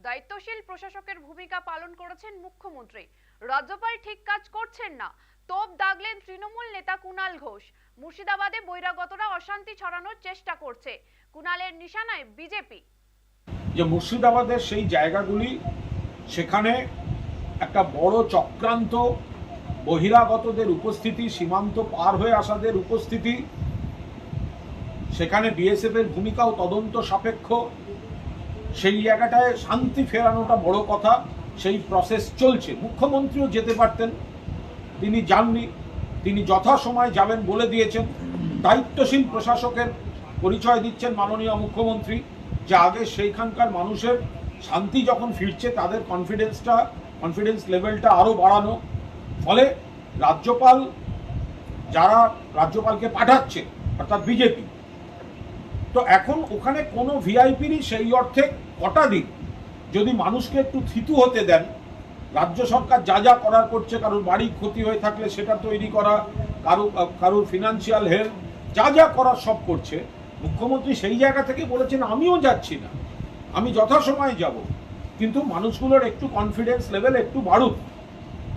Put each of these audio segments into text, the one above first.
দায়িত্বশীল প্রশাসকের ভূমিকা পালন করেছেন মুখ্যমন্ত্রী। রাজ্যপাল ঠিক কাজ করছেন না, তোপ দাগলেন তৃণমূল নেতা কুণাল ঘোষ। মুর্শিদাবাদে বহিরাগতরা অশান্তি ছড়ানোর চেষ্টা করছে, কুণালের নিশানায় বিজেপি। যে মুর্শিদাবাদের সেই জায়গাগুলি, সেখানে একটা বড় চক্রান্ত, বহিরাগতদের উপস্থিতি, সীমান্ত পার হয়ে আসাদের উপস্থিতি, সেখানে বিএসএফ এর ভূমিকাও তদন্ত সাপেক্ষ। সেই জায়গাটায় শান্তি ফেরানোটা বড় কথা, সেই প্রসেস চলছে। মুখ্যমন্ত্রীও যেতে পারতেন, তিনি যাননি। তিনি যথাসময়ে যাবেন বলে দিয়েছেন। দায়িত্বশীল প্রশাসকের পরিচয় দিচ্ছেন মাননীয় মুখ্যমন্ত্রী, যে আগে সেইখানকার মানুষের শান্তি যখন ফিরছে, তাদের কনফিডেন্স লেভেলটা আরও বাড়ানো। ফলে রাজ্যপাল, যারা রাজ্যপালকে পাঠাচ্ছে অর্থাৎ বিজেপি, তো এখন ওখানে কোনো ভিআইপিরই সেই অর্থে কটা দিন যদি মানুষকে একটু থিতু হতে দেন, রাজ্য সরকার যা যা করার করছে, কারোর বাড়ি ক্ষতি হয়ে থাকলে সেটা তৈরি করা, কারোর ফিনান্সিয়াল হেল্প, যা যা করার সব করছে। মুখ্যমন্ত্রী সেই জায়গা থেকে বলেছেন আমিও যাচ্ছি না, আমি যথাসময়ে যাব, কিন্তু মানুষগুলোর একটু কনফিডেন্স লেভেল একটু বাড়ুক।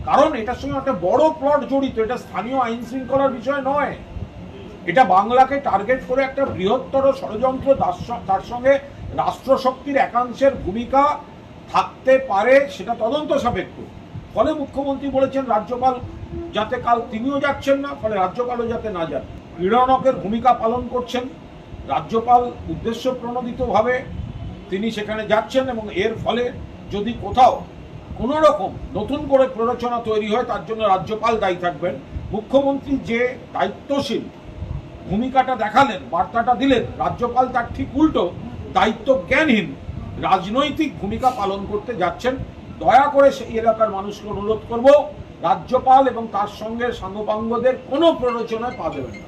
কারণ এটার সঙ্গে একটা বড় প্লট জড়িত, এটা স্থানীয় আইন শৃঙ্খলার বিষয় নয়, এটা বাংলাকে টার্গেট করে একটা বৃহত্তর ষড়যন্ত্র, তার সঙ্গে রাষ্ট্রশক্তির একাংশের ভূমিকা থাকতে পারে, সেটা তদন্ত সাপেক্ষ। ফলে মুখ্যমন্ত্রী বলেছেন রাজ্যপাল যাতে, কাল তিনিও যাচ্ছেন না, ফলে রাজ্যপালও যাতে না যান। ক্রীড়নকের ভূমিকা পালন করছেন রাজ্যপাল, উদ্দেশ্য প্রণোদিতভাবে তিনি সেখানে যাচ্ছেন, এবং এর ফলে যদি কোথাও কোনো রকম নতুন করে প্ররোচনা তৈরি হয়, তার জন্য রাজ্যপাল দায়ী থাকবেন। মুখ্যমন্ত্রী যে দায়িত্বশীল ভূমিকাটা দেখালেন, বার্তাটা দিলেন, রাজ্যপাল তার ঠিক উল্টো দায়িত্ব জ্ঞানহীন রাজনৈতিক ভূমিকা পালন করতে যাচ্ছেন। দয়া করে সেই এলাকার মানুষকে অনুরোধ করব, রাজ্যপাল এবং তার সঙ্গে সাঙ্গপাঙ্গদের কোনো প্ররোচনায় পা দেবেন না।